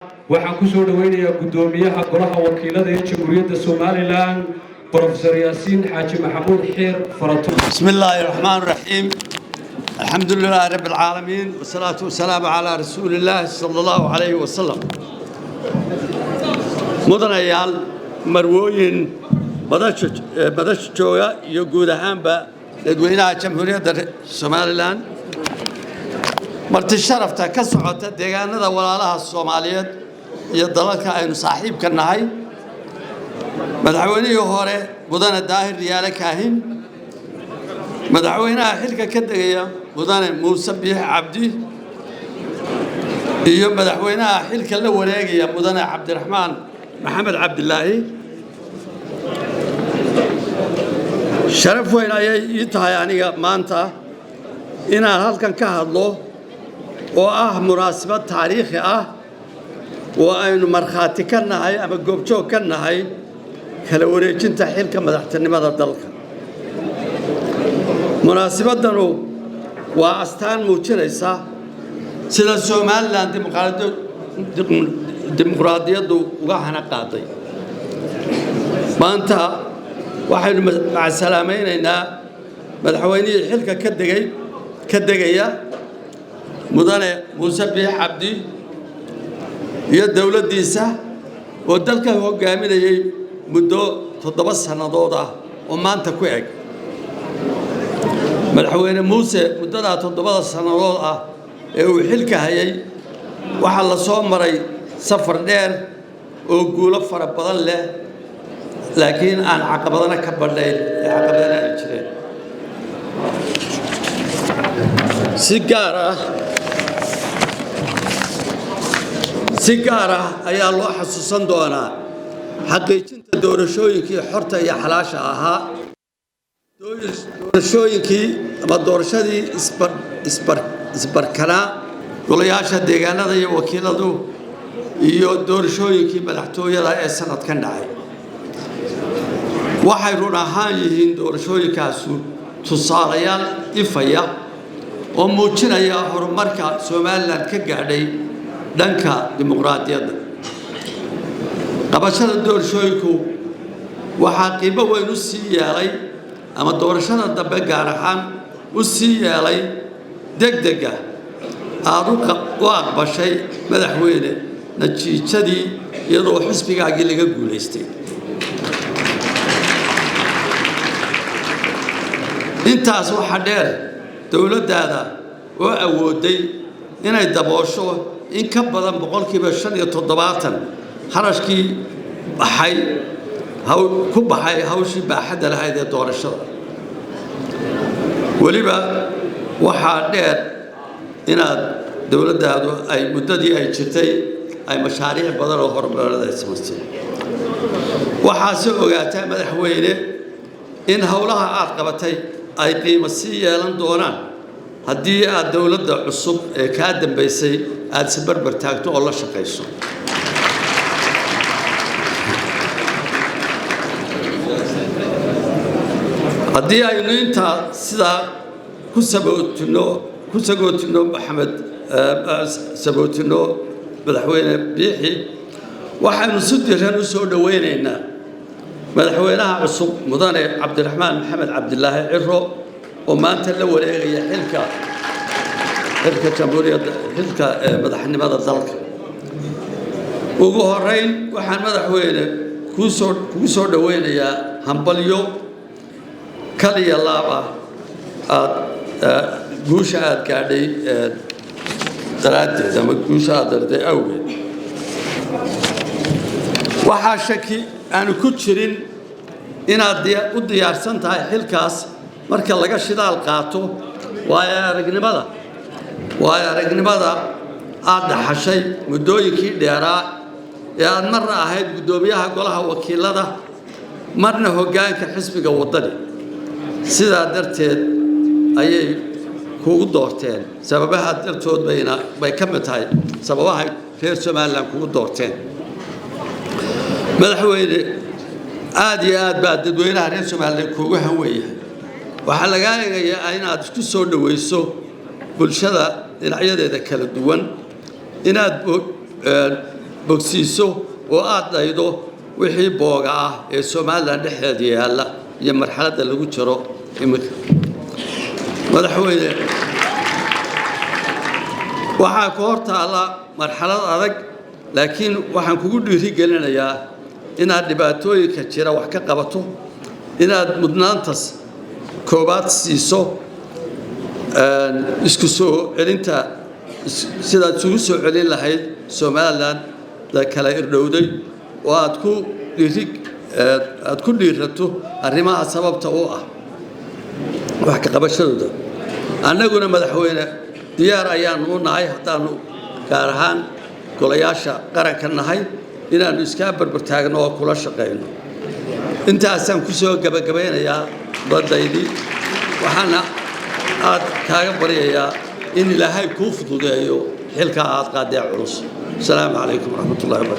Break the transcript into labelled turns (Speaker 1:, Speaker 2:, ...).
Speaker 1: waxaan ku soo dhaweynayaa gudoomiyaha golaha wakiilada ee Jamhuuriyadda Soomaaliland Professor Yaasiin Xaaji Maxamuud Xiir Farato.
Speaker 2: Bismillahir Rahmanir Rahiim. Alhamdulillahi Rabbil Alamin wassalatu wassalamu ala Rasulillah sallallahu alayhi wa sallam. Mudanayaal marwooyin badash jooga iyo guud ahaanba dadweynaha Jamhuuriyadda Soomaaliland marti sharafta ka socota deegaanada walaalaha Soomaaliyeed iyo dalalka aynu saaxiibka nahay madaxweynihii hore mudane Daahir Riyaale Kaahin madaxweynaha xilka ka degaya mudane Muuse Biixi Cabdi iyo madaxweynaha xilka la wareegaya mudane Cabdiraxmaan Maxamed Cabdilaahi sharaf weyn ayay ii tahay aniga maanta inaan halkan ka hadlo oo ah munaasabad taariikhi ah oo aynu marxaati ka nahay ama goobjoog ka nahay kala wareejinta xilka madaxtinimada dalka munaasabadanu waa astaan muujinaysa sida Soomaaliland dimuqraadiyaddu uga hana qaaday maanta waxaynu macsalaamaynaynaa madaxweynihii xilka ka degaya mudane Muuse Biixi Cabdi iyo dawladdiisa oo dalka hogaaminayay muddo 7 sanadood ah oo maanta ku eg madaxweyne Muuse muddada 7 sanadood ah ee uu xilka hayay waxa la soo maray safar dheer oo guulo fara badan leh laakiin aan caqabadana ka badhayn caqabadana ay jireen si gaar ah ayaa loo xasuusan doonaa xaqiijinta doorashooyinkii xorta iyo xalaasha ahaa doorashooyinkii ama doorashadii isbarkanaa golayaasha deegaanada iyo wakiiladu iyo doorashooyinkii madaxtooyada ee sanadkan dhacay waxay run ahaan yihiin doorashooyinkaasu tusaalayaal ifaya oo muujinaya horumarka Soomaaliland ka gaadhay dhanka dimuqraadiyadda qabashada doorashooyinku waxaa qiimo weyn u sii yeelay ama doorashada dambe gaar ahaan u sii yeelay degdega aad u aqbashay madaxweyne natiijadii iyadoo xisbigaagii laga guulaystay intaas waxaa dheer dawladdaada oo awooday inay daboosho in ka badan 75% harashkii ku baxay hawshii baaxadda lahayd ee doorashada waliba waxaa dheer inaad dawladdaadu ay muddadii ay jirtay ay mashaariic badan oo horumarineed ay samaysay waxaase ogaataa madaxweyne in howlaha aad qabatay ay qiimo sii yeelan doonaan haddii aad dawladda cusub ee ka dambeysay aad si barbar taagto oo la shaqeyso haddii aynu intaa sidaa ku sagootino maxamed sagootino madaxweyne Biixi waxaanu si diiran u soo dhaweynaynaa madaxweynaha cusub mudane Cabdiraxmaan Maxamed Cabdilaahi Ciro oo maanta la wareegaya xilka jamhuuriyadda xilka madaxnimada dalka ugu horeyn waxaan madaxweyne ku soo dhaweynayaa hambalyo kaliya laaba guusha aad gaadhay daraaddeed ama guusha aad darday awgeed waxaa shaki aanu ku jirin inaad u diyaarsan tahay xilkaas marka laga shidaal qaato waayo aragnimada aad dhaxashay muddooyinkii dheeraa ee aad marna ahayd gudoomiyaha golaha wakiilada marna hoggaanka xisbiga waddani sidaa darteed ayay kugu doorteen sababaha dartood bay ka mid tahay sababaha reer Soomaaliland kugu doorteen madaxweyne aad iyo aad baa dadweynaha reer Soomaaliland kugu hanweeyahay waxaa laga eegayaa inaad isku soo dhaweyso bulshada dhinacyadeeda kala duwan inaad bogsiiso oo aad daydo wixii booga ah ee Soomaaliland dhexdeeda yaala iyo marxaladda lagu jiro imika madaxweyne waxaa ka hortaala marxalad adag laakiin waxaan kugu dhiirigelinayaa inaad dhibaatooyinka jira wax ka qabato inaad mudnaantas koobaad siiso isku soo celinta sidaad isugu soo celin lahayd Somaliland da kala irdhowday oo aad ku dhiirato arrimaha sababta u ah wax ka qabashadooda annaguna madaxweyne diyaar ayaan u nahay hadaanu gaar ahaan golayaasha qaranka nahay inaanu iska barbar taagno oo kula shaqeyno intaasaan ku soo gabagabeynayaa badaydi waxaana aad kaaga baryayaa in ilaahay kuu fududeeyo xilka aad qaaday culus السلام عليكم ورحمة الله وبركاته